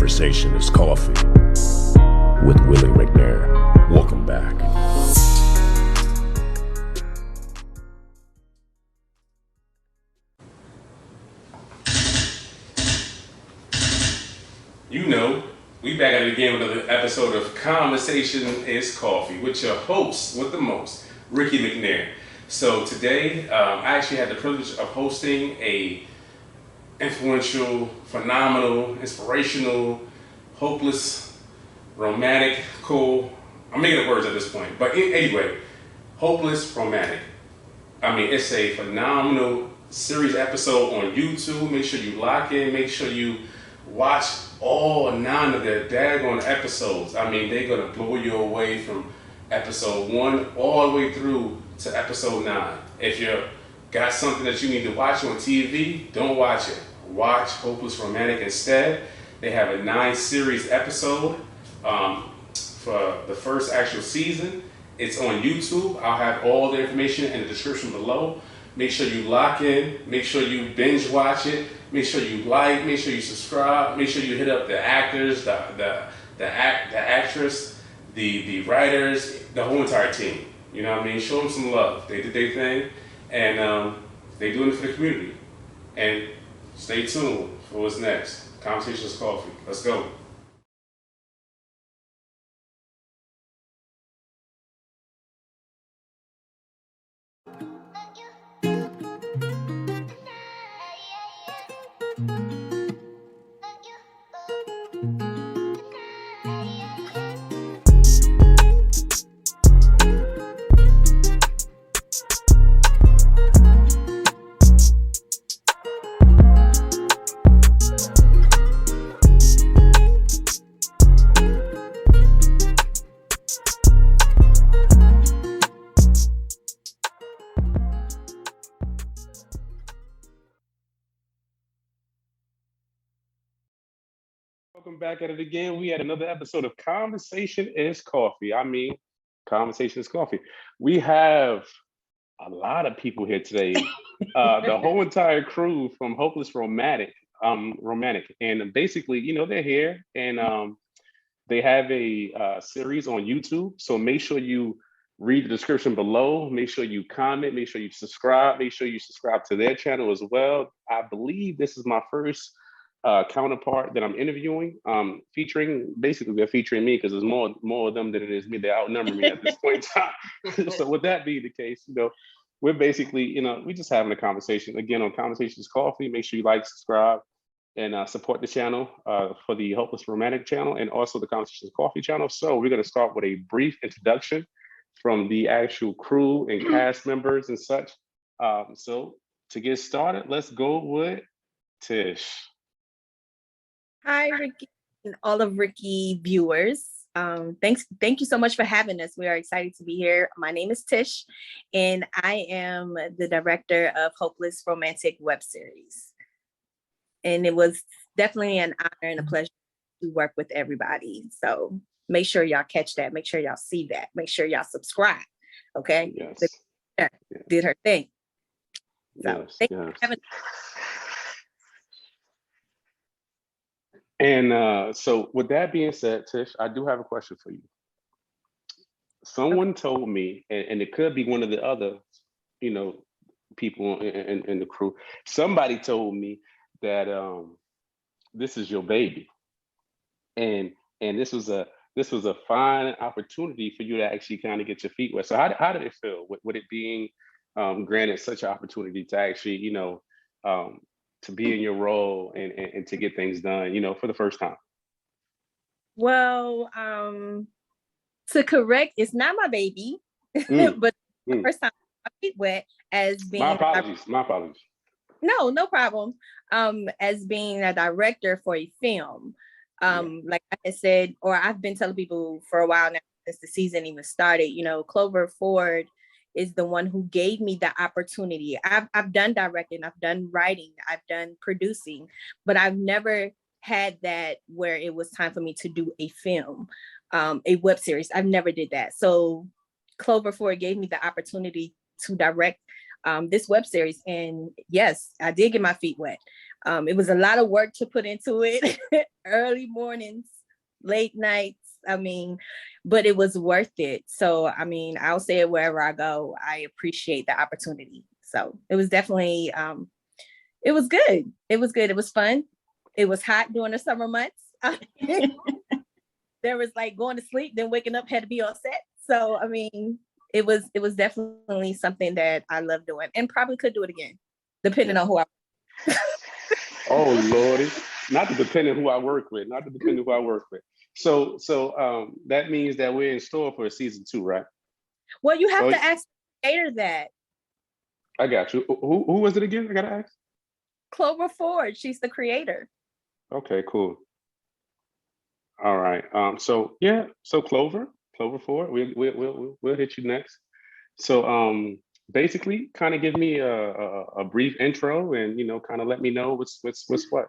Conversation is Coffee with Willie McNair. Welcome back. You know, we back at it again with another episode of Conversation is Coffee with your host with the most, Ricky McNair. So today, I actually had the privilege of hosting a influential, phenomenal, inspirational, hopeless, romantic, cool. I'm making up words at this point, but anyway, hopeless romantic. I mean, it's a phenomenal series episode on YouTube. Make sure you lock in. Make sure you watch all 9 of their daggone episodes. I mean, they're gonna blow you away from episode 1 all the way through to episode 9. If you got something that you need to watch on TV, don't watch it. Watch Hopeless Romantic instead. They have a 9-series episode for the first actual season. It's on YouTube. I'll have all the information in the description below. Make sure you lock in. Make sure you binge watch it. Make sure you like. Make sure you subscribe. Make sure you hit up the actors, the actress, the writers, the whole entire team. You know what I mean? Show them some love. They did their thing, and they doing it for the community. And stay tuned for what's next. Conversations Coffee. Let's go. Welcome back at it again. We had another episode of Conversation is Coffee. I mean, Conversation is Coffee. We have a lot of people here today. The whole entire crew from Hopeless Romantic. And basically, you know, they're here and they have a series on YouTube. So make sure you read the description below. Make sure you comment. Make sure you subscribe. Make sure you subscribe to their channel as well. I believe this is my first counterpart that I'm interviewing, basically they're featuring me because there's more of them than it is me. They outnumber me at this point in time. So with that being the case, you know, we're basically, you know, we're just having a conversation again on Conversations Coffee. Make sure you like, subscribe, and support the channel for the Hopeless Romantic channel and also the Conversations Coffee channel. So we're going to start with a brief introduction from the actual crew and cast members and such. So to get started, let's go with Tish. Hi, Ricky, and all of Ricky viewers. Thank you so much for having us. We are excited to be here. My name is Tish, and I am the director of Hopeless Romantic web series. And it was definitely an honor and a pleasure to work with everybody. So make sure y'all catch that. Make sure y'all see that. Make sure y'all subscribe. Okay? Yes. Did her thing. So Yes. thank you for having us. And so with that being said, Tish, I do have a question for you. Someone told me, and it could be one of the other, you know, people in the crew. Somebody told me that this is your baby, and this was a fine opportunity for you to actually kind of get your feet wet. So how did it feel with it being granted such an opportunity to actually, you know, to be in your role and to get things done, you know, for the first time? Well, to correct, it's not my baby, but the first time my feet wet as being my apologies. No problem. As being a director for a film. Like I said, or I've been telling people for a while now since the season even started, you know, Clover Ford is the one who gave me the opportunity. I've done directing, I've done writing, I've done producing, but I've never had that where it was time for me to do a film, a web series. I've never did that. So Clover Ford gave me the opportunity to direct this web series. And yes, I did get my feet wet. It was a lot of work to put into it. Early mornings, late nights. I mean, but it was worth it. So, I mean, I'll say it wherever I go. I appreciate the opportunity. So it was definitely, it was good. It was good. It was fun. It was hot during the summer months. There was like going to sleep, then waking up, had to be on set. So, I mean, it was definitely something that I love doing and probably could do it again, depending on who I. Oh Lordy, not to depend on who I work with, not to depend on who I work with. So that means that we're in store for a season 2, right? Well, you have to ask later that. I got you. Who was it again? I gotta ask. Clover Ford. She's the creator. Okay, cool. All right. So Clover Ford. We'll hit you next. So basically, kind of give me a brief intro, and kind of let me know what's what.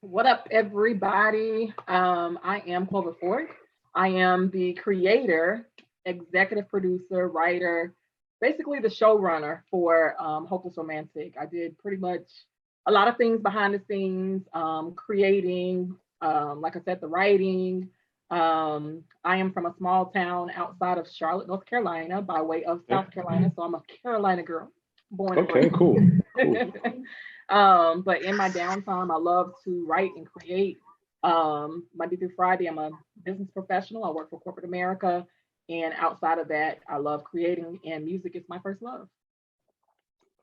What up, everybody? I am Clover Ford. I am the creator, executive producer, writer, basically the showrunner for Hopeless Romantic. I did pretty much a lot of things behind the scenes, creating, like I said, the writing. I am from a small town outside of Charlotte, North Carolina, by way of South Carolina. So I'm a Carolina girl, born and raised. Cool. But in my downtime, I love to write and create. Monday through Friday, I'm a business professional. I work for corporate America. And outside of that, I love creating, and music is my first love.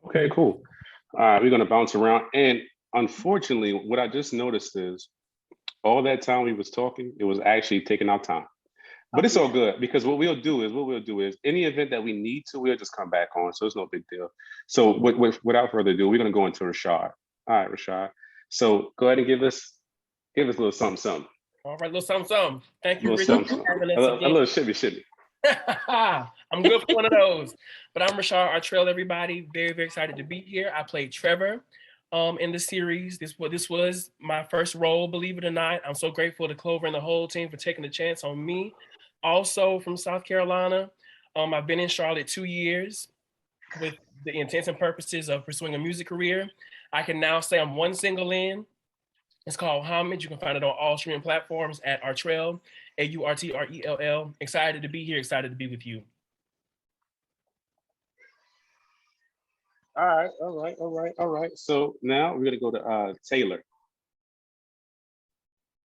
Okay, cool. All right, we're going to bounce around. And unfortunately, what I just noticed is all that time we was talking, it was actually taking our time. But it's all good, because what we'll do is any event that we need to, we'll just come back on. So it's no big deal. So without further ado, we're going to go into Rashad. All right, Rashad. So go ahead and give us a little something. All right, little something. Thank you, Ricky. A little shimmy. I'm good for one of those. But I'm Rashad Artrell, everybody. Very, very excited to be here. I played Trevor in the series. This was my first role, believe it or not. I'm so grateful to Clover and the whole team for taking the chance on me. Also from South Carolina. I've been in Charlotte 2 years with the intents and purposes of pursuing a music career. I can now say I'm one single in. It's called Homage. You can find it on all streaming platforms at Artrell, AURTRELL. Excited to be here, excited to be with you. All right. So now we're gonna go to Taylor.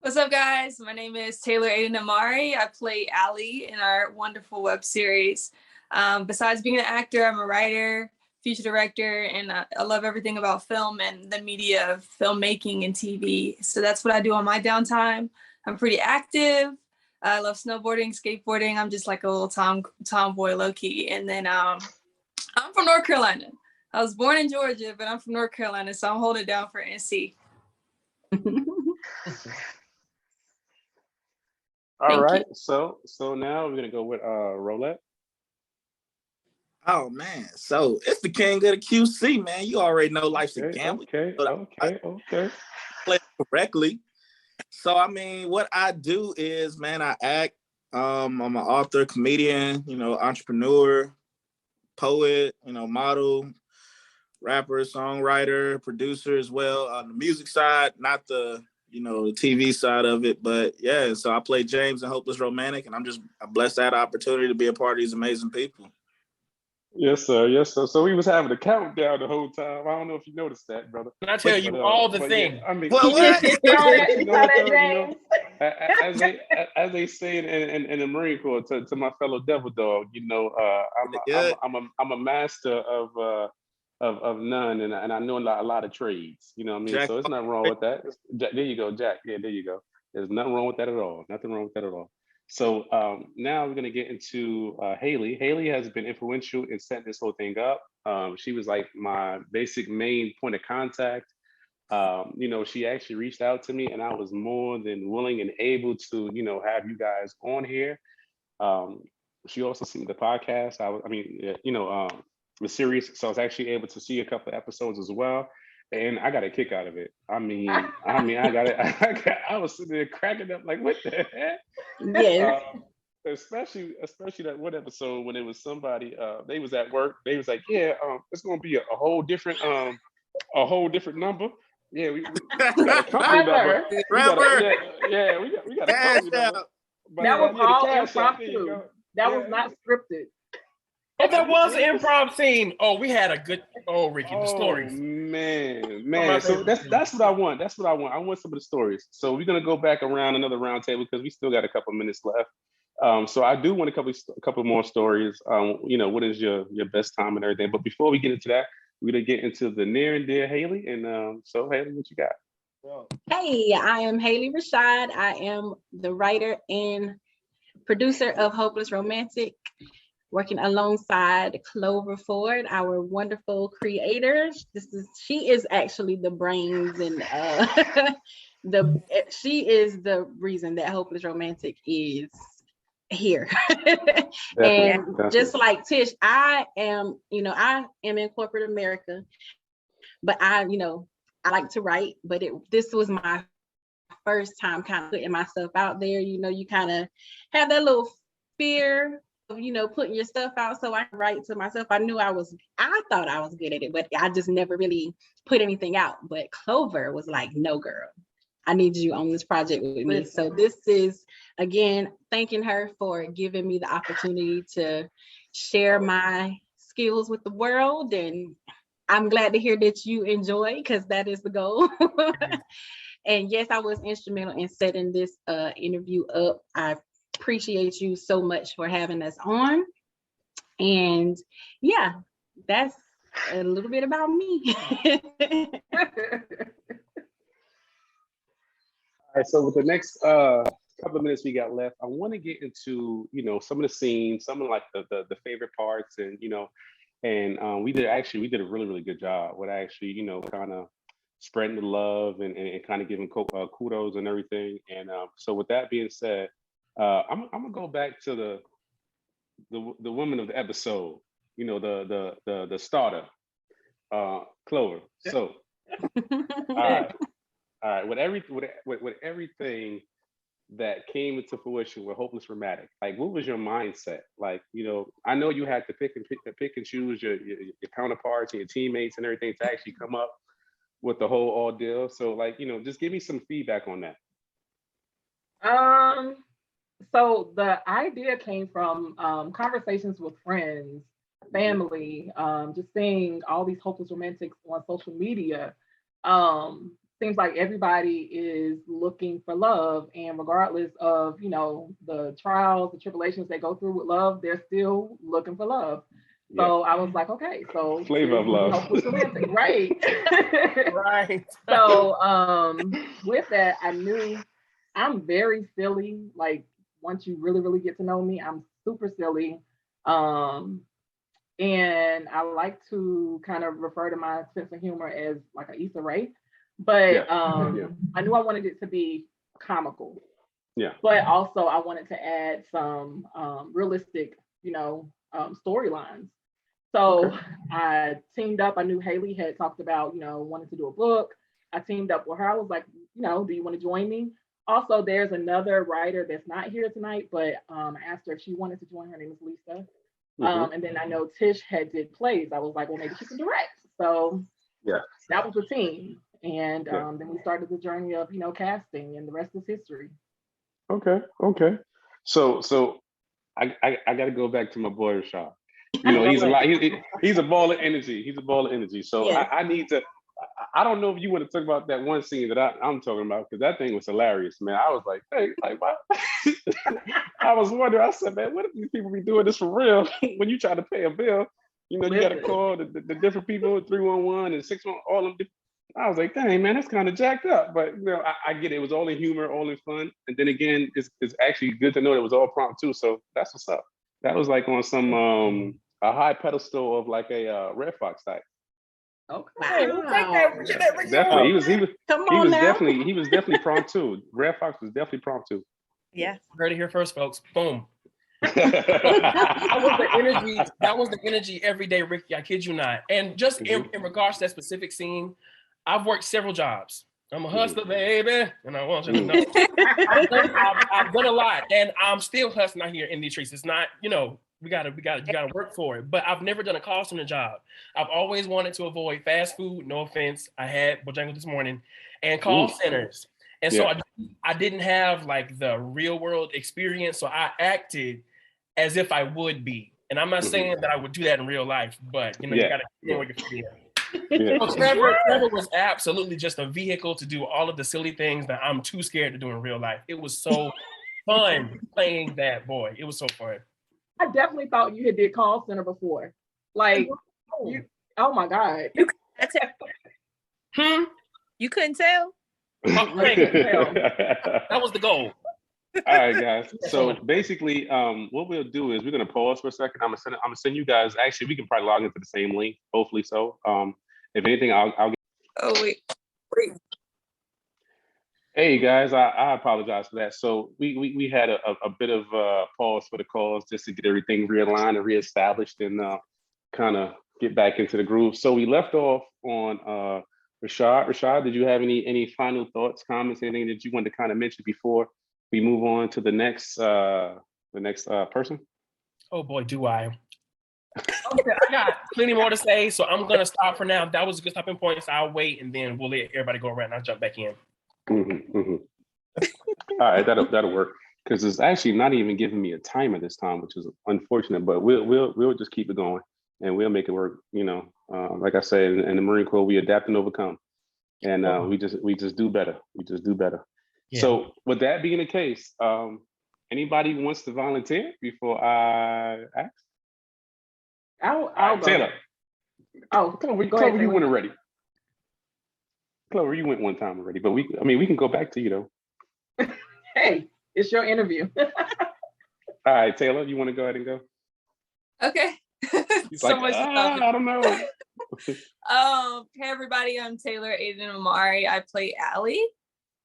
What's up, guys? My name is Taylor Aiden Amari. I play Allie in our wonderful web series. Besides being an actor, I'm a writer, feature director, and I love everything about film and the media of filmmaking and TV. So that's what I do on my downtime. I'm pretty active. I love snowboarding, skateboarding. I'm just like a little tomboy, low key. And then I'm from North Carolina. I was born in Georgia, but I'm from North Carolina, so I'm holding it down for NC. All right. So now we're gonna go with Roulette. Oh man, so it's the king of the QC, man. You already know life's a gamble. Okay. Play correctly. So I mean, what I do is, man, I act. I'm an author, comedian, entrepreneur, poet, model, rapper, songwriter, producer as well. On the music side, not the the TV side of it, but yeah. So I play James in Hopeless Romantic, and I'm blessed to have the opportunity to be a part of these amazing people. Yes, sir. So we was having a countdown the whole time. I don't know if you noticed that, brother. And I tell you all the things. Yeah, I mean, well, what? as they say in the Marine Corps, to my fellow devil dog, I'm a master of none, and I know a lot of trades. You know what I mean? Jack, so there's nothing wrong with that. There you go, Jack. Yeah, there you go. There's nothing wrong with that at all. Nothing wrong with that at all. So now we're going to get into Haley. Haley has been influential in setting this whole thing up. She was like my basic main point of contact. She actually reached out to me, and I was more than willing and able to, have you guys on here. She also seen the podcast. The series. So I was actually able to see a couple of episodes as well. And I got a kick out of it. I was sitting there cracking up like, what the heck? Yes. Especially that one episode when it was somebody, they was at work. They was like, yeah, it's gonna be a whole different number. Yeah, we got a company number. Trevor. We got a company number. But That was all Cash App, there you impromptu. go. That Yeah. was not scripted. Oh, that was an improv scene. Oh, we had a good. Oh, Ricky, the stories. Man. So that's what I want. That's what I want. I want some of the stories. So we're gonna go back around another round table because we still got a couple minutes left. So I do want a couple more stories. What is your best time and everything. But before we get into that, we're gonna get into the near and dear Haley. And so Haley, what you got? Hey, I am Haley Rashad. I am the writer and producer of Hopeless Romantic, working alongside Clover Ford, our wonderful creator. She is actually the brains and she is the reason that Hopeless Romantic is here. And just like Tish, I am in corporate America, but I like to write, but this was my first time kind of putting myself out there. You kind of have that little fear of, putting your stuff out. So I write to myself. I thought I was good at it, but I just never really put anything out. But Clover was like, no, girl, I need you on this project with me. So this is, again, thanking her for giving me the opportunity to share my skills with the world. And I'm glad to hear that you enjoy, because that is the goal. And yes, I was instrumental in setting this interview up. I appreciate you so much for having us on. And yeah, that's a little bit about me. All right, so with the next couple of minutes we got left, I want to get into some of the scenes, some of like the favorite parts, and we did a really, really good job with actually kind of spreading the love and kind of giving kudos and everything. And so with that being said, I'm gonna go back to the woman of the episode, the starter, Clover. So all right, with everything that came into fruition with Hopeless Romantic, like, what was your mindset? Like, I know you had to pick and choose your counterparts and your teammates and everything to actually come up with the whole ordeal. So, like, just give me some feedback on that. So the idea came from conversations with friends, family, just seeing all these hopeless romantics on social media. Seems like everybody is looking for love, and regardless of the trials, the tribulations they go through with love, they're still looking for love. So I was like, okay, so flavor of love, hopeless romantic, right? Right. So with that, I knew I'm very silly. Like, once you really, really get to know me, I'm super silly. And I like to kind of refer to my sense of humor as like an Issa Rae. But I knew I wanted it to be comical. Yeah. But also I wanted to add some realistic, storylines. So I teamed up. I knew Haley had talked about, wanting to do a book. I teamed up with her. I was like, do you want to join me? Also, there's another writer that's not here tonight, but I asked her if she wanted to join. Her name is Lisa. And then I know Tish had did plays. I was like, well, maybe she can direct. So that was the team. And then we started the journey of, casting, and the rest is history. Okay. So I got to go back to my boy Rashad. He's a ball of energy. So I need to. I don't know if you want to talk about that one scene that I'm talking about, because that thing was hilarious, man. I was like, hey, like, what? I was wondering. I said, man, what if these people be doing this for real? When you try to pay a bill, you got to call the different people, 311 and 611, all of them. I was like, dang, man, that's kind of jacked up. But I get it. It was all in humor, all in fun. And then again, it's actually good to know that it was all prompt too. So that's what's up. That was like on some a high pedestal of like a Red Fox type. Okay, we'll take that. We'll get that. Definitely, he was definitely prompt too. Red Fox was definitely prompt too. Yeah, heard it here first, folks. Boom. That was the energy every day, Ricky. I kid you not. And just in regards to that specific scene, I've worked several jobs. I'm a hustler, baby, and I want you to know. I've done a lot, and I'm still hustling out here in these streets. It's not, You gotta work for it. But I've never done a call center job. I've always wanted to avoid fast food. No offense. I had Bojangles this morning and call centers. And so I didn't have like the real world experience. So I acted as if I would be. And I'm not saying that I would do that in real life, but you know, you gotta know what you're feeling. So Trevor was absolutely just a vehicle to do all of the silly things that I'm too scared to do in real life. It was so fun playing that boy. It was so fun. I definitely thought you had did call center before. Like, you, oh my God. You couldn't tell? That was the goal. All right, guys. So basically, what we'll do is we're gonna pause for a second. I'm gonna send you guys. Actually, we can probably log into the same link. Hopefully, so. If anything, I'll get. Oh wait. Hey guys, I apologize for that. So we had a bit of pause for the calls just to get everything realigned and reestablished and kind of get back into the groove. So we left off on Rashad. Rashad, did you have any final thoughts, comments, anything that you wanted to kind of mention before we move on to the next person? Oh boy, do I. Okay, I got plenty more to say, so I'm gonna stop for now. That was a good stopping point, so I'll wait and then we'll let everybody go around and I'll jump back in. All right, that'll work because it's actually not even giving me a timer this time, which is unfortunate. But we'll just keep it going and we'll make it work. You know, like I said in the Marine Corps, we adapt and overcome, and we just do better. We just do better. Yeah. So with that being the case, anybody wants to volunteer before I ask? I'll go. Taylor. Oh, Clover, you went already. Clover, you went one time already, but we can go back to you though. Hey, it's your interview. All right, Taylor, you want to go ahead and go? Okay. So like, much I don't know. Hey everybody, I'm Taylor Aiden Amari. I play Allie.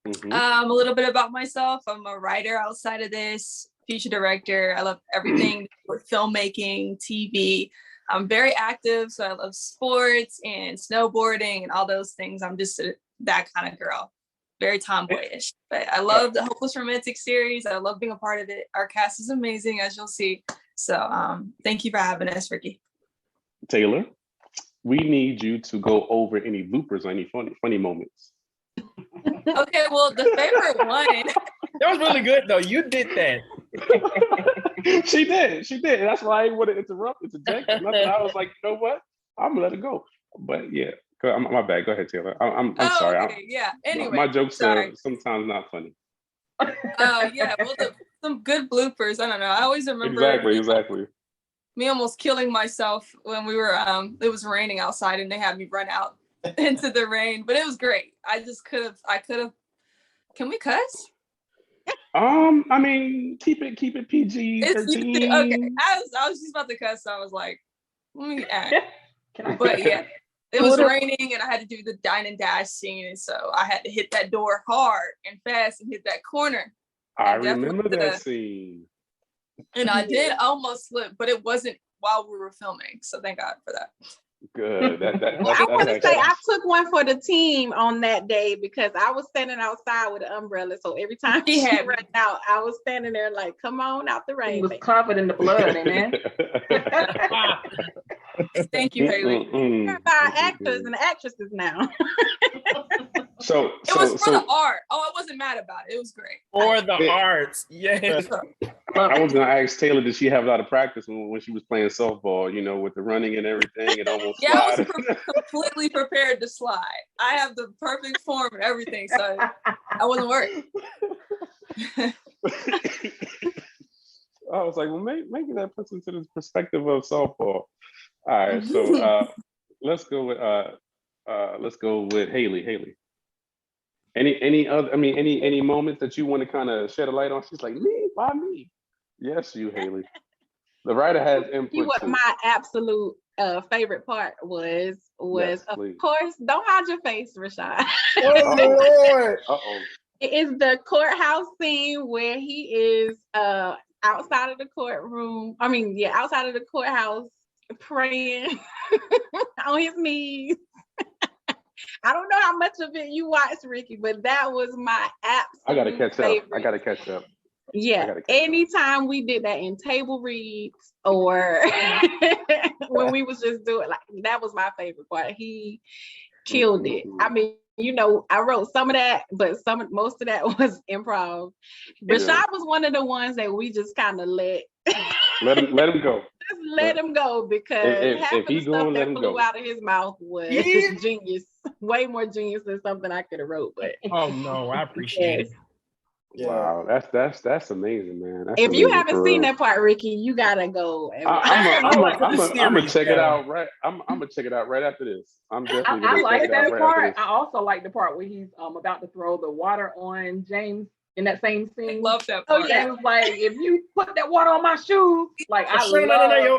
A little bit about myself. I'm a writer outside of this, feature director. I love everything with filmmaking, TV. I'm very active, so I love sports and snowboarding and all those things. I'm just that kind of girl, very tomboyish. But I love the Hopeless Romantic series. I love being a part of it. Our cast is amazing, as you'll see. So thank you for having us, Ricky. Taylor, we need you to go over any bloopers or any funny moments. Okay, well, the favorite one. That was really good, though. You did that. She did. That's why I didn't want to interrupt, interject. Nothing. I was like, you know what? I'm gonna let it go. But yeah, my bad. Go ahead, Taylor. I'm sorry. Okay, yeah. Anyway, my jokes are sometimes not funny. Oh yeah, well, some good bloopers. I don't know. I always remember exactly. Me almost killing myself when we were it was raining outside and they had me run out into the rain, but it was great. I could have. Can we cuss? I mean, keep it PG-13. Okay, I was just about to cuss, so I was like, let me act. But yeah, it was raining and I had to do the dine and dash scene, and so I had to hit that door hard and fast and hit that corner. I remember that scene. And I did almost slip, but it wasn't while we were filming, so thank God for that. Good. I want to say I took one for the team on that day because I was standing outside with an umbrella. So every time she ran out, I was standing there like, "Come on out the rain." He was covered in the blood, amen. Thank you, Haley. We're our actors and actresses now. So it was for the art. Oh, I wasn't mad about it. It was great. For the arts, yes. I was gonna ask Taylor, did she have a lot of practice when she was playing softball? You know, with the running and everything, and almost. Yeah, I was completely prepared to slide. I have the perfect form and everything, so I wasn't worried. I was like, well, maybe that puts into the perspective of softball. All right, so let's go with Haley. Haley. Any moments that you want to kind of shed a light on? She's like, me? Why me? Yes, you, Haley. The writer has input. What my absolute favorite part was yes, of course, don't hide your face, Rashad. Oh Lord! It is the courthouse scene where he is outside of the courtroom. Outside of the courthouse praying on his knees. I don't know how much of it you watched, Ricky, but that was my absolute I gotta catch favorite. up. I gotta catch up. Yeah, anytime we did that in table reads or when we was just doing like that was my favorite part. He killed it. I mean, you know, I wrote some of that, but most of that was improv. Rashad was one of the ones that we just kind of let him go. Just let him go because half of the stuff that flew out of his mouth was genius, way more genius than something I could have wrote. But oh no, I appreciate it. Yeah. Wow, that's amazing, man. That's if amazing, you haven't seen that part, Ricky, you gotta go. I'm gonna check it out right. I'm gonna check it out right after this. I'm definitely gonna check it out right after this. I also like the part where he's about to throw the water on James in that same scene. I love that part. Oh yeah, it was like if you put that water on my shoes, like I love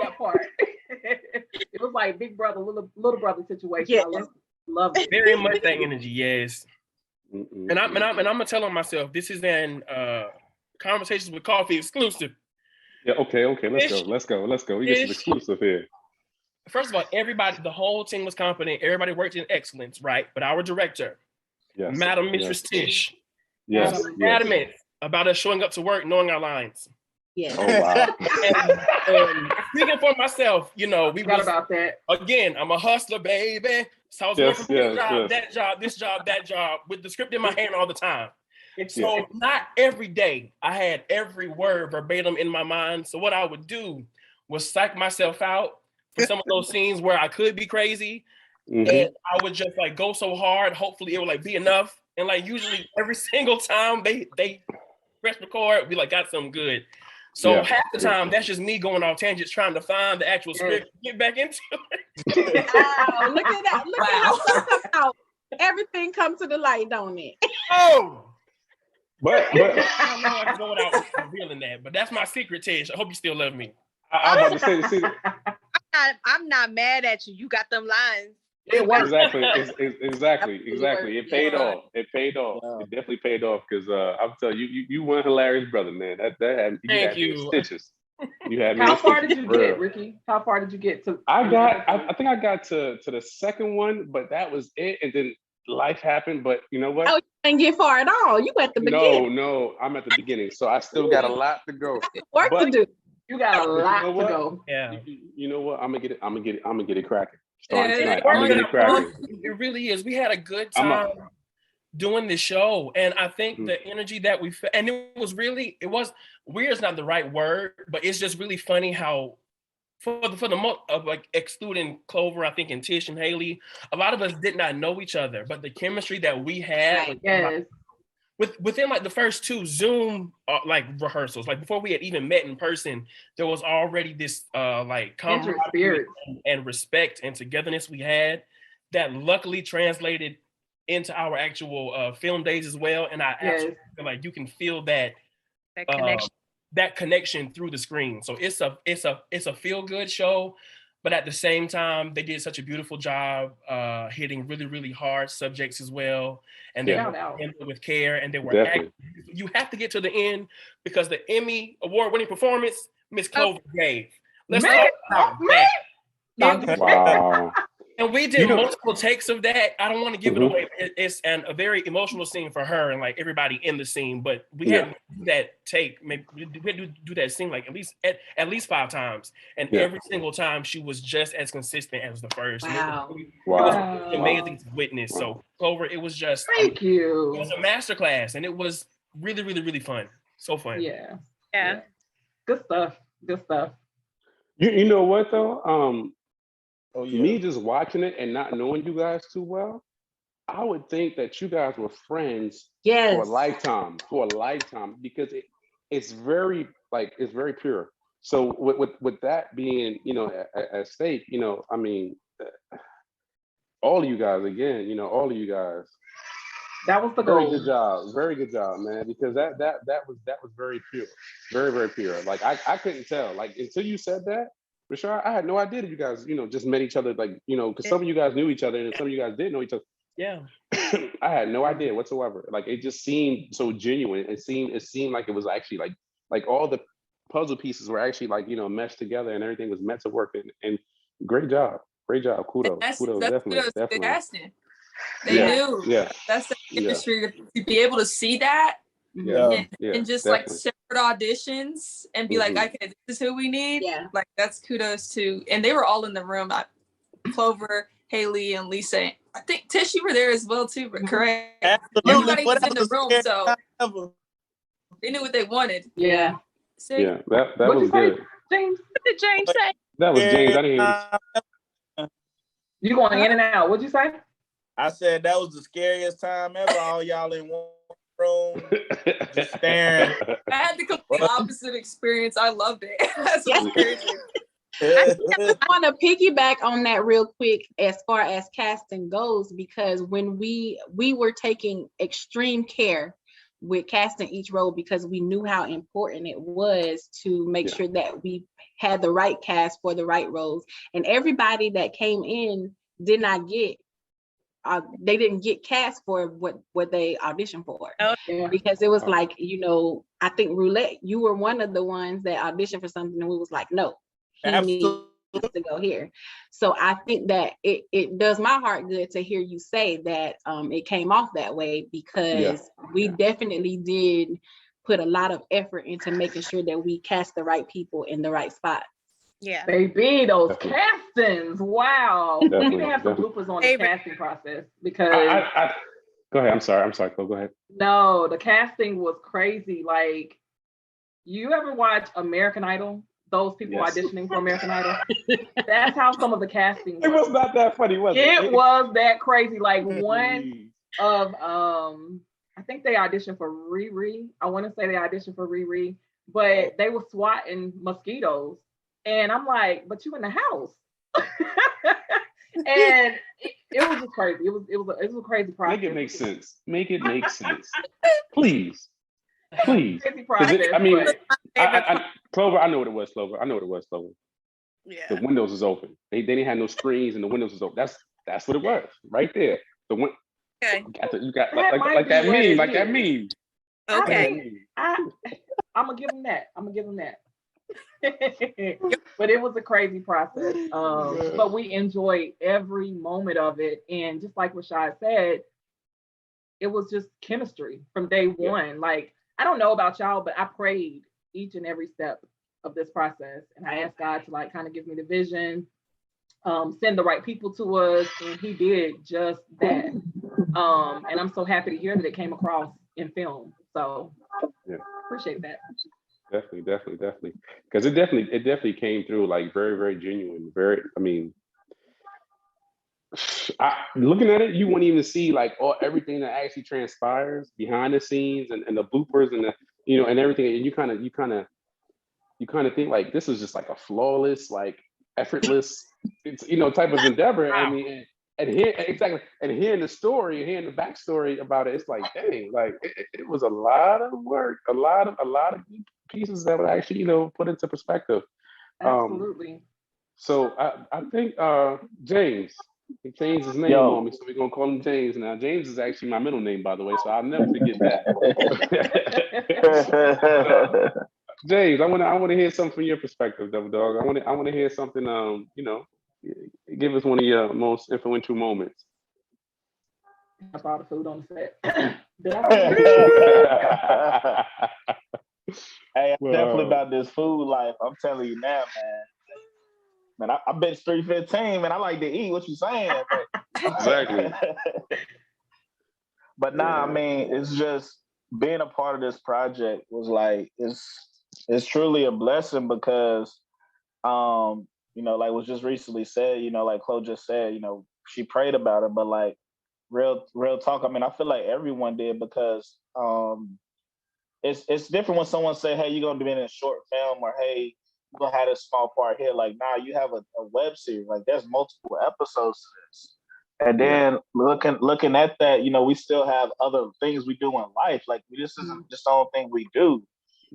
that part. It was like big brother, little brother situation. Yes. I love it. Very much that energy, yes. And I'm gonna tell on myself. This is an Conversations with Coffee exclusive. Yeah. Okay. Let's go. We get some exclusive here. First of all, everybody, the whole team was competent. Everybody worked in excellence, right? But our director, Madam Mistress Tish, was adamant about us showing up to work, knowing our lines. Yeah. Oh wow. and speaking for myself, you know, we forgot about that. Again, I'm a hustler, baby. So I was working for this job, that job, this job, that job, with the script in my hand all the time. So not every day I had every word verbatim in my mind. So what I would do was psych myself out for some of those scenes where I could be crazy. And I would just like go so hard, hopefully it would like be enough. And like usually every single time they press record, we like got something good. So half the time that's just me going off tangents trying to find the actual script, get back into it. Wow, look at that. Look at how everything comes to the light, don't it? Oh, but I don't know if I can go without revealing that, but that's my secret, Tish. I hope you still love me. I'm about to say I'm not mad at you. You got them lines. Exactly. It paid off. It definitely paid off because I'm telling you, you one hilarious brother, man. That had Thank you. Stitches. You had me. How far did you get, Ricky? How far did you get to? I think I got to the second one, but that was it. And then life happened. But you know what? Oh, you didn't get far at all. You at the beginning. No, I'm at the beginning, so I still got a lot to go. Work to do. You got a lot to go. Yeah. You know what? I'm gonna get it cracking. Starting tonight. I'm gonna get it cracking. It really is. We had a good time doing this show, and I think the energy that we felt, and it was weird is not the right word, but it's just really funny how for the most of like excluding Clover, I think, and Tish and Haley, a lot of us did not know each other, but the chemistry that we had within like the first two Zoom like rehearsals, like before we had even met in person, there was already this like camaraderie and respect and togetherness we had that luckily translated into our actual film days as well. And I actually feel like you can feel that connection through the screen. So it's a feel good show, but at the same time, they did such a beautiful job hitting really, really hard subjects as well. And they were handled with care, and they were you have to get to the end because the Emmy award-winning performance Miss Clover gave. Let's talk about that. Wow. And we did multiple takes of that. I don't want to give it away. It's a very emotional scene for her and like everybody in the scene. But we had to do that take. Maybe we had to do that scene like at least 5 times, and every single time she was just as consistent as the first. Wow! It was amazing to witness. So Clover, it was just thank you. It was a masterclass, and it was really, really, really fun. So fun. Yeah. Good stuff. You know what though? Me just watching it and not knowing you guys too well, I would think that you guys were friends for a lifetime, because it's very pure. So with that being, at stake, I mean, all of you guys, that was the goal. Very good job, man. Because that was very pure, very, very pure. Like I couldn't tell, like until you said that. Rashard, I had no idea that you guys, just met each other, like, because some of you guys knew each other and some of you guys didn't know each other. Yeah. I had no idea whatsoever. Like, it just seemed so genuine. It seemed like it was actually like all the puzzle pieces were actually like, meshed together and everything was meant to work. And great job. Kudos. That's Definitely. They do. Yeah. That's the industry to be able to see that. And And just definitely. like share auditions and be like, okay, this is who we need. Yeah. Like that's kudos to, and they were all in the room. Clover, Haley, and Lisa. I think Tish, you were there as well too, correct? Absolutely. Everybody was in the room, so they knew what they wanted. Yeah. See? Yeah, that What'd was you say, good. James? What did James say? That was James. I didn't hear you. You going in and out? What'd you say? I said that was the scariest time ever. All y'all in one room, just staring. I had the complete opposite experience. I loved it. That's what's crazy. I want to piggyback on that real quick as far as casting goes, because when we were taking extreme care with casting each role, because we knew how important it was to make sure that we had the right cast for the right roles, and everybody that came in did not get they didn't get cast for what they auditioned for. Because it was like, you know, I think Roulette, you were one of the ones that auditioned for something and we was like, no, he needs to go here. So I think that it does my heart good to hear you say that it came off that way, because we definitely did put a lot of effort into making sure that we cast the right people in the right spot. Yeah, baby, those castings! Wow, we can have some bloopers on the casting process, because go ahead. I'm sorry. Go ahead. No, the casting was crazy. Like, you ever watch American Idol? Those people auditioning for American Idol. That's how some of the casting was. It was not that funny, was it? It was that crazy. Like one of I think they auditioned for Riri. I want to say they auditioned for Riri, but they were swatting mosquitoes. And I'm like, but you in the house. And it was just crazy. It was a crazy process. Make it make sense. Make it make sense. Please. Crazy process. Clover, I know what it was, Clover. Yeah. The windows is open. They didn't have no screens and the windows was open. That's what it was. Right there. You got like that meme. Okay. I'm gonna give them that. But it was a crazy process. But we enjoyed every moment of it. And just like Rashad said, it was just chemistry from day one. Like, I don't know about y'all, but I prayed each and every step of this process. And I asked God to like kind of give me the vision, send the right people to us. And he did just that. And I'm so happy to hear that it came across in film. So appreciate that. Definitely. Because it definitely came through like very, very genuine. Looking at it, you wouldn't even see like everything that actually transpires behind the scenes and the bloopers and the and everything. And you kind of think like this is just like a flawless, like effortless, type of endeavor. Wow. I mean, and hearing the story and hearing the backstory about it, it's like, dang, like it was a lot of work, a lot of pieces that were actually put into perspective. Absolutely. So I think James, he changed his name on me, so we're gonna call him James now. James is actually my middle name, by the way, so I'll never forget that. James, I want to hear something from your perspective, Double Dog. I want to hear something. Give us one of your most influential moments. I brought the food on the set. Hey, I'm definitely about this food life. I'm telling you now, man. Man, I've been 315, man. I like to eat. What you saying? Exactly. But I mean, it's just being a part of this project was like it's truly a blessing because like was just recently said, like Chloe just said, she prayed about it, but like real talk, I mean, I feel like everyone did because it's different when someone say, hey, you're gonna be in a short film, or hey, you're gonna have a small part here. Like, nah, you have a web series. Like, there's multiple episodes to this. And then looking at that, we still have other things we do in life. Like, this isn't just the only thing we do.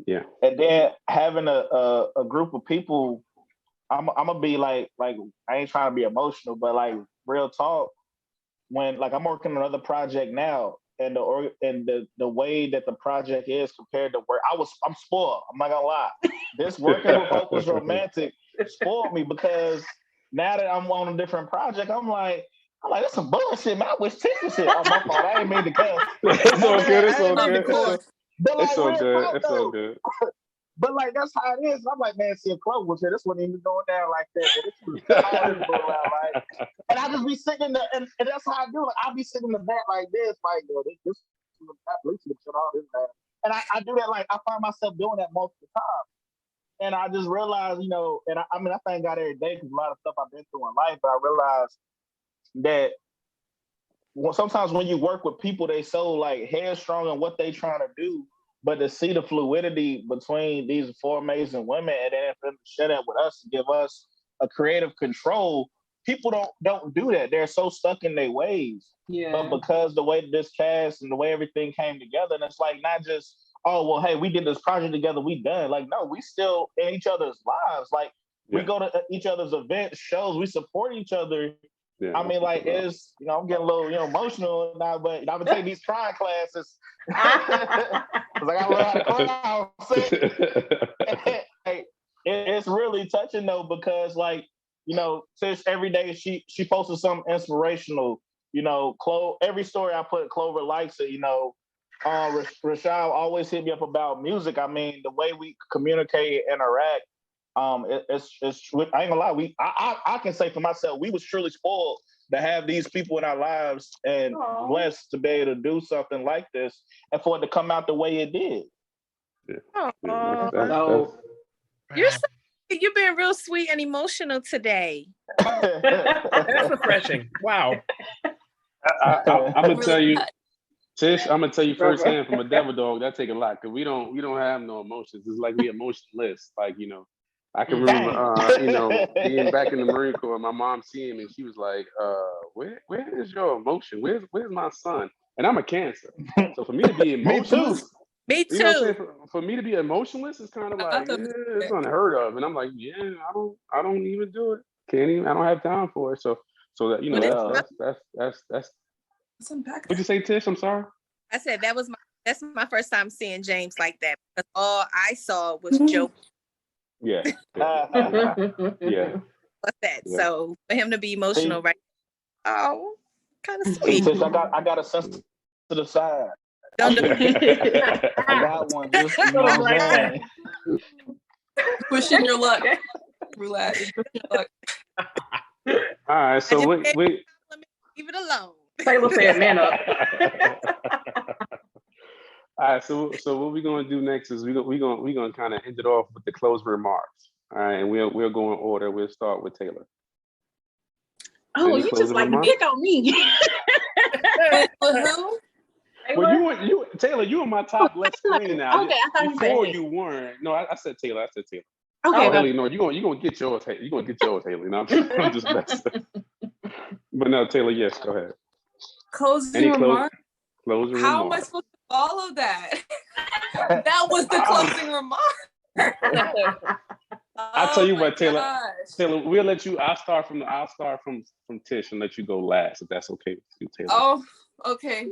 Yeah. And then having a group of people, I'm gonna be like I ain't trying to be emotional, but like real talk. When like I'm working on another project now, and the way that the project is compared to where I'm spoiled. I'm not gonna lie. This working with Focus Romantic spoiled me because now that I'm on a different project, I'm like that's some bullshit, man. I wish Tiffany shit. Oh, my fault. I ain't mean to cuss. It's all good. But like, It's all real good. talk, It's all though. good. But like, that's how it is. I'm like, man, see, a club was here. This wasn't even going down like that. But this was how this go around, right? And I just be sitting in the, and that's how I do it. I be sitting in the back like this, like, yo, this athletes shit all this, man. And I do that, like, I find myself doing that multiple times. And I just realized, you know, and I mean, I thank God every day because a lot of stuff I've been through in life, but I realized that sometimes when you work with people, they so like headstrong in what they trying to do, but to see the fluidity between these four amazing women and then for them to share that with us and give us a creative control, people don't do that. They're so stuck in their ways. Yeah. But because the way this cast and the way everything came together, and it's like not just, oh, well, hey, we did this project together, we done. Like, no, we still in each other's lives. Like, we go to each other's events, shows, we support each other. Yeah, I mean, like, it's, you know, I'm getting a little, you know, emotional now, but I'm gonna take these crying classes because I gotta learn how to cry. It's really touching though, because like, you know, Tish every day she posted something inspirational. You know, every story I put, Clover likes it. You know, Rashad always hit me up about music. I mean, the way we communicate and interact. It's I ain't gonna lie. I can say for myself, we was truly spoiled to have these people in our lives and blessed to be able to do something like this and for it to come out the way it did. You've been real sweet and emotional today. That's refreshing. Wow. I'm gonna tell you, Tish. I'm gonna tell you firsthand from a devil dog. That take a lot because we don't have no emotions. It's like we emotionless. Like, you know. I can remember, you know, being back in the Marine Corps, my mom seeing me, and she was like, where is your emotion? Where's my son? And I'm a Cancer. So for me to be emotionless, me too. You know what I'm saying? For me to be emotionless is kind of like, it's unheard of. And I'm like, yeah, I don't even do it. Can't even, I don't have time for it. So that, you know, that's what'd you say, Tish? I'm sorry. I said that's my first time seeing James like that, because all I saw was joke. Yeah. What's that? Yeah. So for him to be emotional, right? Oh, kind of sweet. I got a sense to the side. I got one. Just, you know what I'm saying? Pushing your luck. Roulette. Pushing your luck. All right. So wait. Leave it alone. Taylor said, "Man up." All right, so what we're gonna do next is we're gonna kind of end it off with the closing remarks. All right, and we'll go in order. We'll start with Taylor. Oh, you just like to pick on me. Well, Taylor, you on my top left screen now. Okay, I thought before you weren't. No, I said Taylor. Okay, Taylor, no, you're gonna get yours. You're gonna get yours, Taylor. No, I'm just messing. But no, Taylor, yes, go ahead. Closing remarks. How am I supposed to follow that? That was the closing remark. I'll tell you what, Taylor. Taylor, we'll let you. I'll start from Tish and let you go last, if that's okay with you, Taylor. Oh, okay.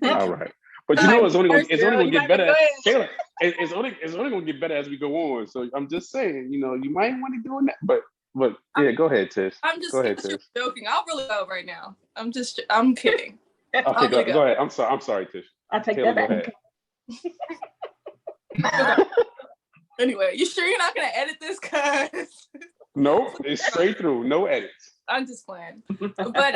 All right. But you know, it's only gonna get better. Taylor, it's only gonna get better as we go on. So I'm just saying, you know, you might want to do that, but yeah, go ahead, Tish. I'm just joking. I'll really go right now. I'm kidding. Okay, go ahead. I'm sorry, Tish. I'll take Taylor, that back. Anyway, you sure you're not gonna edit this? Cause nope, it's straight through, no edits. I'm just playing. But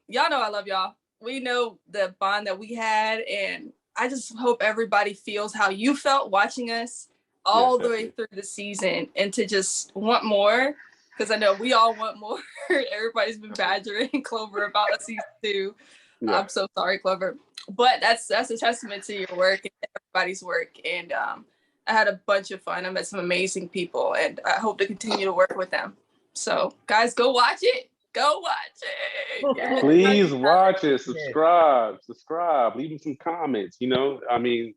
y'all know I love y'all. We know the bond that we had, and I just hope everybody feels how you felt watching us all the way through the season, and to just want more, because I know we all want more. Everybody's been badgering Clover about a season 2. Yeah. I'm so sorry, Clover, but that's a testament to your work and everybody's work. And I had a bunch of fun. I met some amazing people, and I hope to continue to work with them. So, guys, go watch it. Go watch it. Please watch it. Subscribe. Leave me some comments. You know, I mean,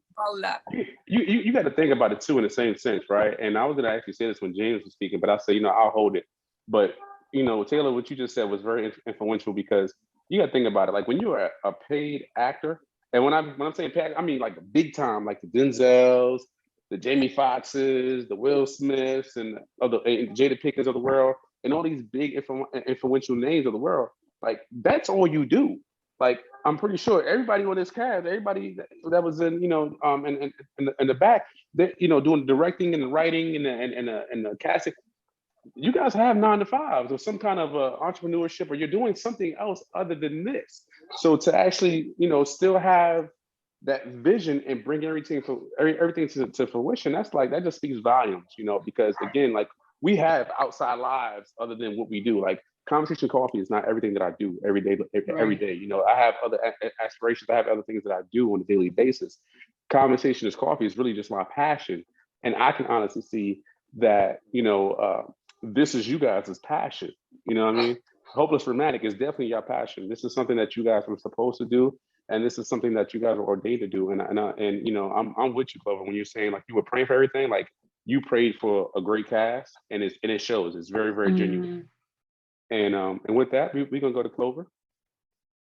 you got to think about it too in the same sense, right? And I was going to actually say this when James was speaking, but I said, you know, I'll hold it. But, you know, Taylor, what you just said was very influential, because you got to think about it. Like when you are a paid actor, and when I'm saying paid, I mean like big time, like the Denzels, the Jamie Foxxes, the Will Smiths, and Jada Pinkins of the world, and all these big influential names of the world. Like that's all you do. Like I'm pretty sure everybody on this cast, everybody that was in, in the back, that doing directing and the writing and the casting, you guys have 9 to 5s or some kind of entrepreneurship, or you're doing something else other than this. So to actually, still have that vision and bring everything to fruition, that just speaks volumes, because again, like, we have outside lives other than what we do. Like, Conversation Coffee is not everything that I do every day. I have other aspirations. I have other things that I do on a daily basis. Conversation is Coffee is really just my passion. And I can honestly see that, this is you guys' passion. You know what I mean? Hopeless Romantic is definitely your passion. This is something that you guys were supposed to do. And this is something that you guys are ordained to do. And I'm with you, Clover, when you're saying, like, you were praying for everything. Like, you prayed for a great cast, and it shows. It's very, very genuine. And with that, we're gonna go to Clover.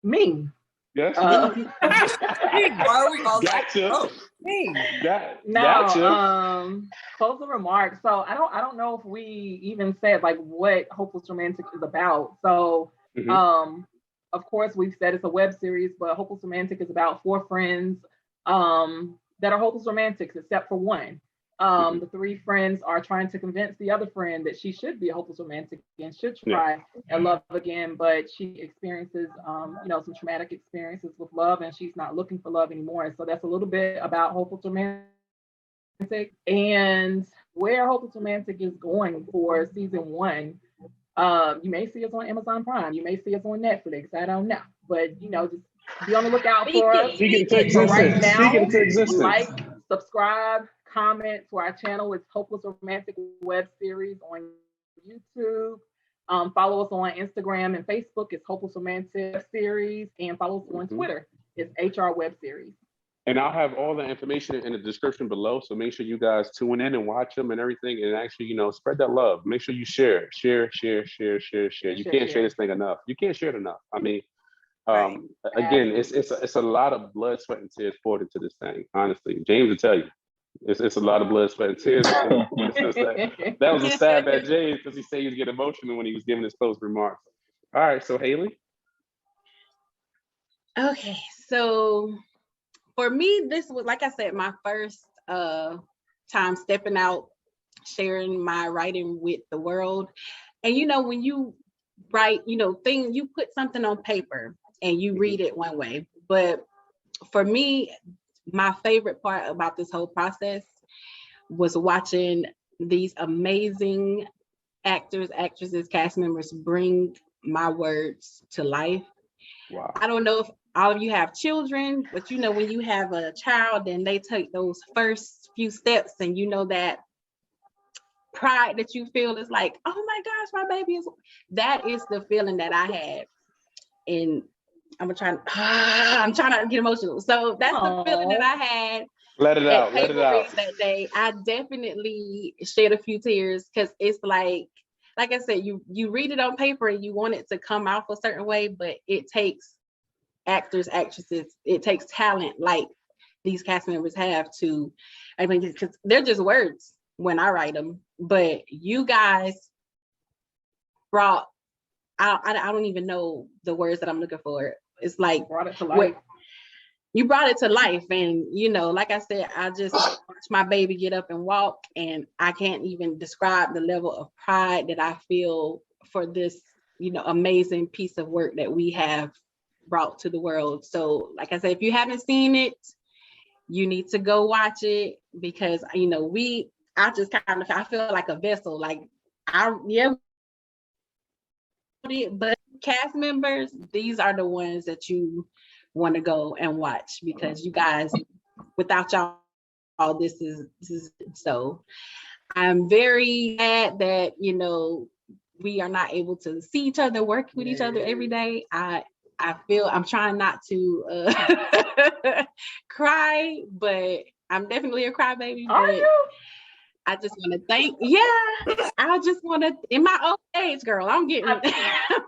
Me. Yes. Why are we all gotcha. Like, oh, Me. Gotcha. Closing remarks. So I don't know if we even said like what Hopeless Romantic is about. So of course we've said it's a web series, but Hopeless Romantic is about 4 friends that are hopeless romantics except for one. The 3 friends are trying to convince the other friend that she should be a hopeless romantic and should try and love again, but she experiences, some traumatic experiences with love, and she's not looking for love anymore. So that's a little bit about Hopeless Romantic and where Hopeless Romantic is going for season 1. You may see us on Amazon Prime. You may see us on Netflix. I don't know, but just be on the lookout for us. Right now, like, subscribe, comment to our channel. It's Hopeless Romantic Web Series on YouTube. Follow us on Instagram and Facebook. It's Hopeless Romantic Web Series, and follow us on Twitter. It's HR Web Series. And I'll have all the information in the description below. So make sure you guys tune in and watch them and everything, and actually, spread that love. Make sure you share. You can't share this thing enough. You can't share it enough. I mean, again, it's a lot of blood, sweat, and tears poured into this thing. Honestly, James will tell you, it's a lot of blood, sweat, and tears. That was a stab at James because he said he was getting emotional when he was giving his closing remarks. All right, so Haley. Okay, so for me, this was, like I said, my first time stepping out, sharing my writing with the world. And when you write, things, you put something on paper and you read it one way. But for me, my favorite part about this whole process was watching these amazing actors, actresses, cast members bring my words to life. Wow. I don't know if all of you have children, but when you have a child and they take those first few steps, and that pride that you feel is like, oh my gosh, my baby is, that is the feeling that I had. And I'm trying not to get emotional. So that's the feeling that I had. Let it out. That day, I definitely shed a few tears, because it's like I said, you read it on paper and you want it to come out a certain way, but it takes actors, actresses, it takes talent like these cast members have to, because they're just words when I write them, but you guys brought, I don't even know the words that I'm looking for. It's like, brought it to life. You brought it to life. And, like I said, I just watched my baby get up and walk, and I can't even describe the level of pride that I feel for this, amazing piece of work that we have brought to the world. So, like I said, if you haven't seen it, you need to go watch it, because, I feel like a vessel, but cast members, these are the ones that you want to go and watch, because you guys, without y'all, this is so. I'm very glad that we are not able to see each other, work with each other every day. I feel I'm trying not to cry, but I'm definitely a crybaby. Are you? I just want to thank, I just want to, in my old age, girl, I'm getting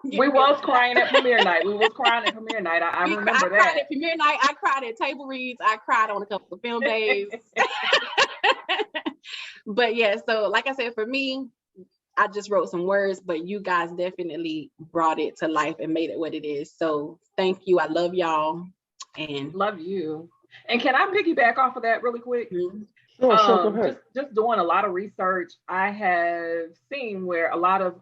we was crying at premiere night. I remember that. I cried at premiere night. I cried at table reads. I cried on a couple of film days. But yeah, so like I said, for me, I just wrote some words, but you guys definitely brought it to life and made it what it is. So thank you. I love y'all and love you. And can I piggyback off of that really quick? Mm-hmm. Sure, go ahead. Just doing a lot of research, I have seen where a lot of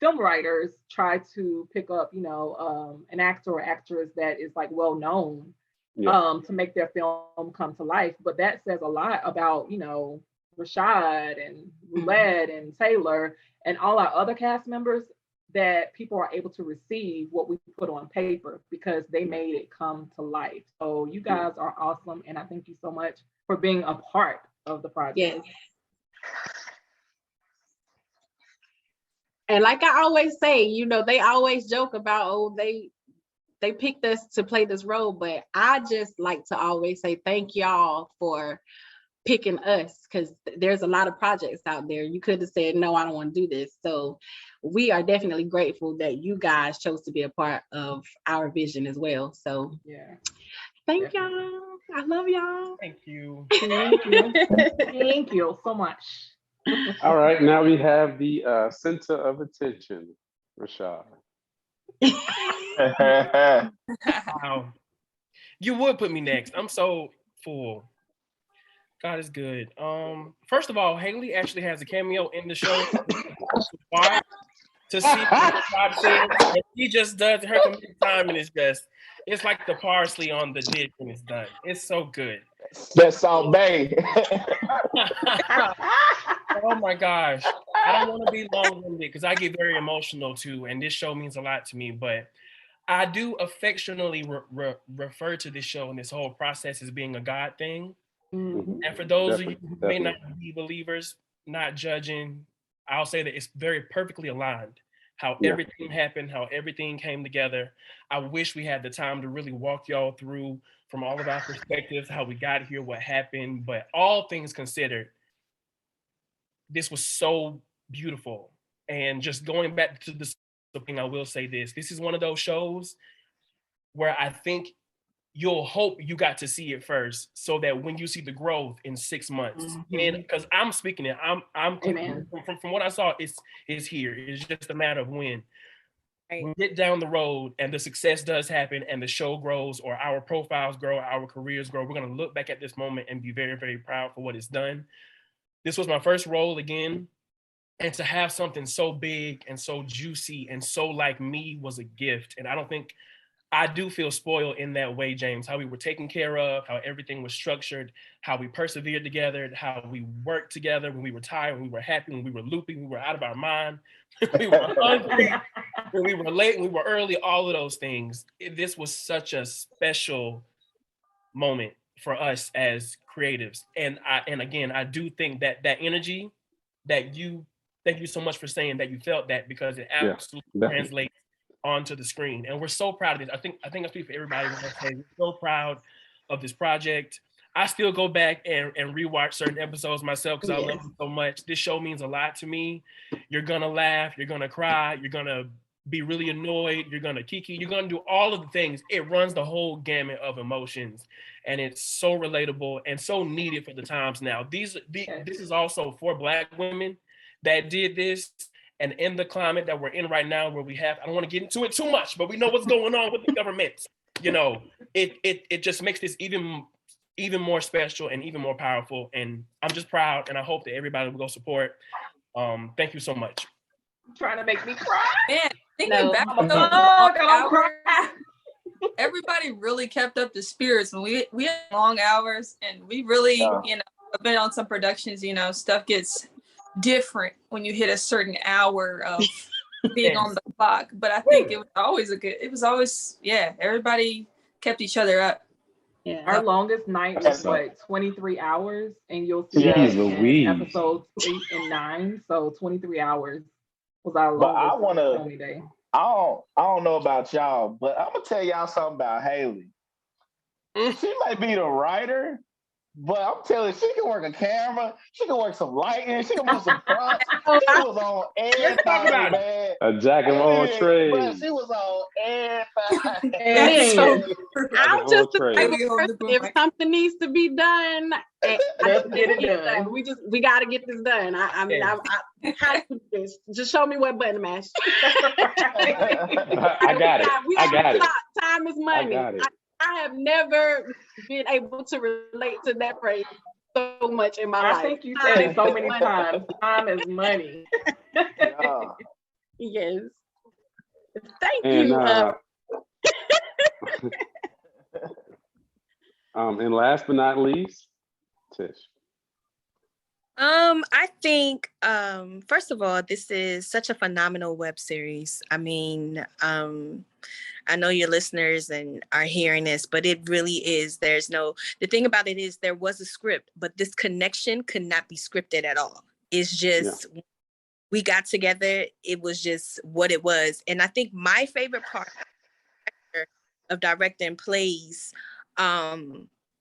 film writers try to pick up, an actor or actress that is like well known to make their film come to life. But that says a lot about, Rashad and Roulette and Taylor and all our other cast members, that people are able to receive what we put on paper because they made it come to life. So you guys are awesome. And I thank you so much for being a part of the project. Yes. And like I always say, they always joke about, they picked us to play this role, but I just like to always say thank y'all for picking us, because there's a lot of projects out there. You could have said, no, I don't want to do this. So we are definitely grateful that you guys chose to be a part of our vision as well. So yeah, thank y'all. I love y'all. Thank you. Thank you. Thank you so much. All right, now we have the center of attention, Rashad. Wow. You would put me next. I'm so full. God is good. First of all, Haley actually has a cameo in the show. To see what she just does her comedic time, and it's like the parsley on the dish when it's done. It's so good. That's Salt Bay. Oh my gosh. I don't want to be long-winded because I get very emotional too, and this show means a lot to me, but I do affectionately refer to this show and this whole process as being a God thing. Mm-hmm. And for those of you who may not be believers, not judging, I'll say that it's very perfectly aligned. How everything happened, how everything came together. I wish we had the time to really walk y'all through from all of our perspectives, how we got here, what happened, but all things considered, this was so beautiful. And just going back to this thing, I will say this is one of those shows where I think you'll hope you got to see it first, so that when you see the growth in 6 months, and because I'm speaking it, I'm from what I saw, it's here. It's just a matter of when. Right. We get down the road and the success does happen and the show grows, or our profiles grow, our careers grow. We're gonna look back at this moment and be very, very proud for what it's done. This was my first role again, and to have something so big and so juicy and so like me was a gift. And I do feel spoiled in that way, James, how we were taken care of, how everything was structured, how we persevered together, how we worked together when we were tired, when we were happy, when we were looping, we were out of our mind, we were hungry, when we were late, when we were early, all of those things. This was such a special moment for us as creatives. And again, I do think that energy that thank you so much for saying that you felt that, because it absolutely translates onto the screen, and we're so proud of it. I think I speak for everybody when I say we're so proud of this project. I still go back and rewatch certain episodes myself because I love them so much. This show means a lot to me. You're gonna laugh, you're gonna cry, you're gonna be really annoyed, you're gonna kiki, you're gonna do all of the things. It runs the whole gamut of emotions, and it's so relatable and so needed for the times now. This is also for Black women that did this. And in the climate that we're in right now, where we have, I don't want to get into it too much, but we know what's going on with the government. It just makes this even more special and even more powerful. And I'm just proud, and I hope that everybody will go support. Thank you so much. Trying to make me cry. Man, thinking back, everybody really kept up the spirits when we had long hours, and we really, have been on some productions. Stuff gets different when you hit a certain hour of being on the clock, but I think it was always everybody kept each other up. Our longest night was 23 hours, and you'll see that in episodes 8 and 9. So 23 hours was our longest filming day. I don't know about y'all, but I'm gonna tell y'all something about Haley. She might be the writer, but I'm telling you, she can work a camera, she can work some lighting, she can move some props. She was on everything, man. A jack of all trades. She was on everything. I'm just the type of person, if something needs to be done, Let's get it done. We got to get this done. I mean, I how to do this? Just show me what button to mash. I got it. I got it. Time is money. I have never been able to relate to that phrase so much in my life. I think you said it so many times. Time is money. Yes. Thank you. And last but not least, Tish. I think first of all, this is such a phenomenal web series. I mean, I know your listeners and are hearing this, but it really is. The thing about it is there was a script, but this connection could not be scripted at all. It's just we got together. It was just what it was. And I think my favorite part of directing plays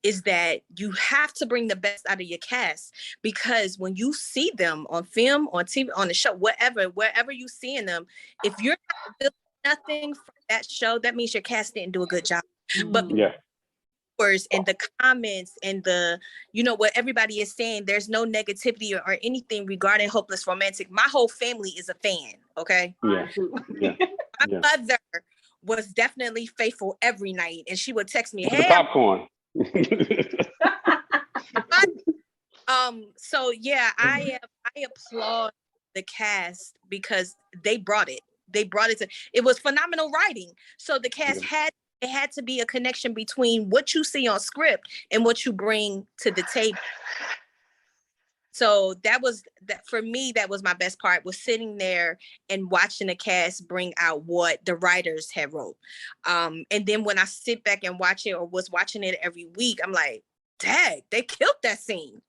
is that you have to bring the best out of your cast, because when you see them on film, on TV, on the show, wherever you seeing them, if you're not feeling nothing for that show, that means your cast didn't do a good job. But and the comments and the, what everybody is saying, there's no negativity or anything regarding Hopeless Romantic. My whole family is a fan. Okay. My mother was definitely faithful every night, and she would text me, "Hey, popcorn." So yeah, I applaud the cast because they brought it. It was phenomenal writing. So the cast had to be a connection between what you see on script and what you bring to the table. So that for me, that was my best part, was sitting there and watching the cast bring out what the writers had wrote. And then when I sit back and watch it, or was watching it every week, I'm like, dang, they killed that scene,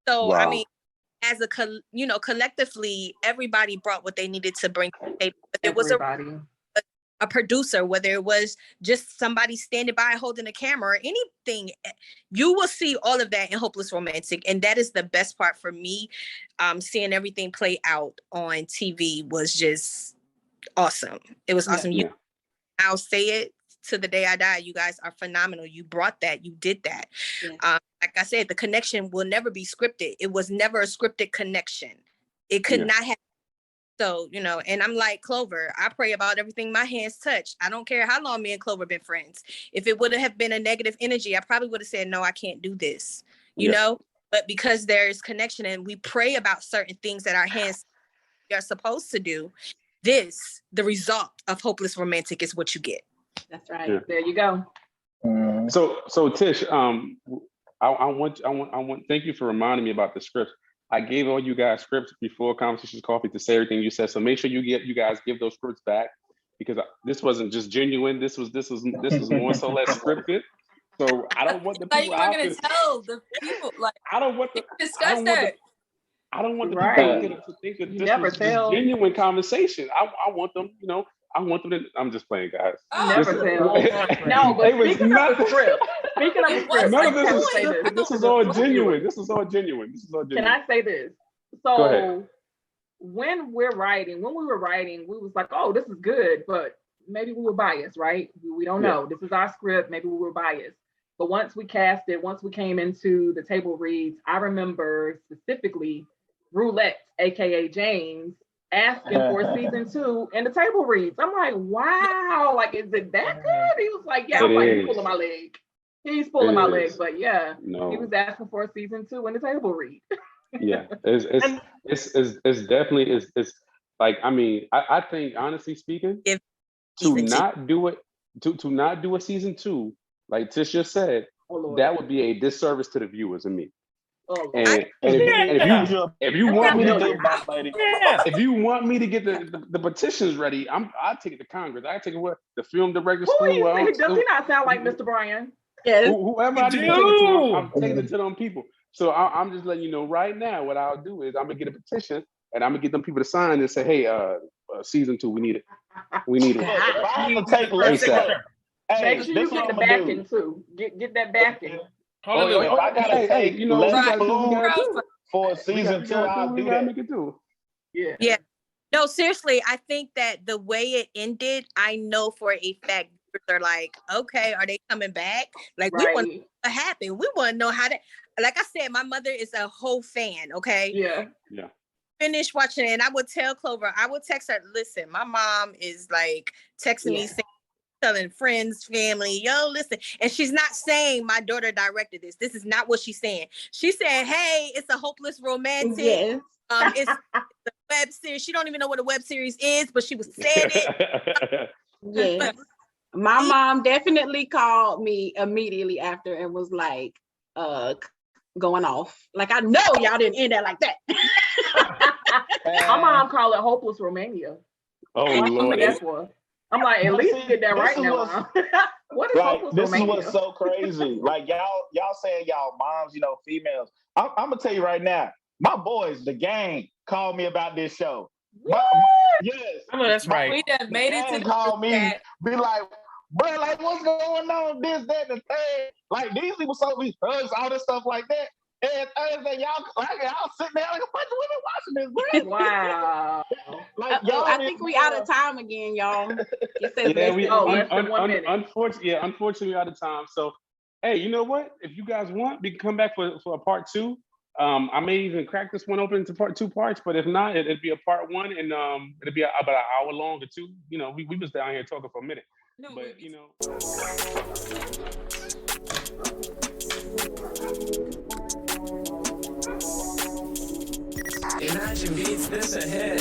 So, wow. I mean, as collectively, everybody brought what they needed to bring to the table. But there was a producer, whether it was just somebody standing by holding a camera or anything, you will see all of that in Hopeless Romantic. And that is the best part for me. Seeing everything play out on TV was just awesome. It was awesome. I'll say it to the day I die. You guys are phenomenal. You brought that. You did that. Like I said, the connection will never be scripted. It was never a scripted connection. It could not have. So, and I'm like Clover, I pray about everything my hands touch. I don't care how long me and Clover been friends. If it would have been a negative energy, I probably would have said, no, I can't do this, you know, but because there's connection and we pray about certain things that our hands are supposed to do, the result of Hopeless Romantic is what you get. That's right. Yeah. There you go. So Tish, I want, thank you for reminding me about the script. I gave all you guys scripts before Conversations Coffee to say everything you said. So make sure you guys give those scripts back, because this wasn't just genuine. This was more so less scripted. So I don't want the people. You were going to tell the people, like, I don't want the discuss that. I don't want the people to think that this was just genuine conversation. I want them, I want them to. I'm just playing, guys. Never tell. No, but speaking of the script. None of this is all genuine. This is all genuine. Can I say this? So when we were writing, we was like, oh, this is good, but maybe we were biased, right? We don't know. This is our script. Maybe we were biased. But once we cast it, once we came into the table reads, I remember specifically Roulette, aka James, asking for season 2 in the table reads. I'm like, wow, like, is it that good? He was like, yeah. I'm like, he's pulling my leg. He's pulling my leg, but he was asking for a season 2 in the table read. It's definitely like, I mean, I think, honestly speaking, to not do a season 2, like Tish just said, that would be a disservice to the viewers and me. And if you want me to get the petitions ready, I take it to Congress. I take it the film director school. Does he not sound like Mr. Bryan? Yes. Whoever I need to take it to, I'm taking it to them people. So I'm just letting you know right now. What I'll do is I'm gonna get a petition and I'm gonna get them people to sign and say, hey, season 2, we need it. We need it. I'm gonna take make sure you get the backing too. Get that backing. If I gotta take for season 2, I'll do that. Yeah. No, seriously, I think that the way it ended, I know for a fact they're like, okay, are they coming back? Like, we want to know what happened. We want to know how like I said, my mother is a whole fan. Okay. Yeah. Yeah. Finish watching it, and I would tell Clover, I would text her, listen, my mom is like texting me, telling friends, family, yo, listen. And she's not saying my daughter directed this. This is not what she's saying. She said, hey, it's a hopeless romantic. Yes. It's a web series. She don't even know what a web series is, but she was saying it. Yes. My mom definitely called me immediately after and was like, going off. Like, I know y'all didn't end that like that. My mom called it hopeless Romania. Oh Lord. I'm like, at least get that right now. Mom. What is like, hopeless this Romania? is what's so crazy. Like y'all saying y'all moms, you know, females. I'm gonna tell you right now, my boys, the gang, called me about this show. Yes. I know that's right. We done made it to the call me, chat. be like, bro, like what's going on? This, that, and the third. Like these people saw these thugs, all this stuff like that. And Thursday, y'all sitting there like a bunch of women watching this, bro. Wow. Like y'all, I think we out of time again, y'all. It says Yeah, less than 1 minute. Unfortunately, we're out of time. So, hey, you know what? If you guys want, we can come back for a part 2. I may even crack this one open into 2 parts, but if not, it'd be a part 1, and it'll be about an hour long or 2. You know, we was down here talking for a minute, but you know. Imagine beats this ahead.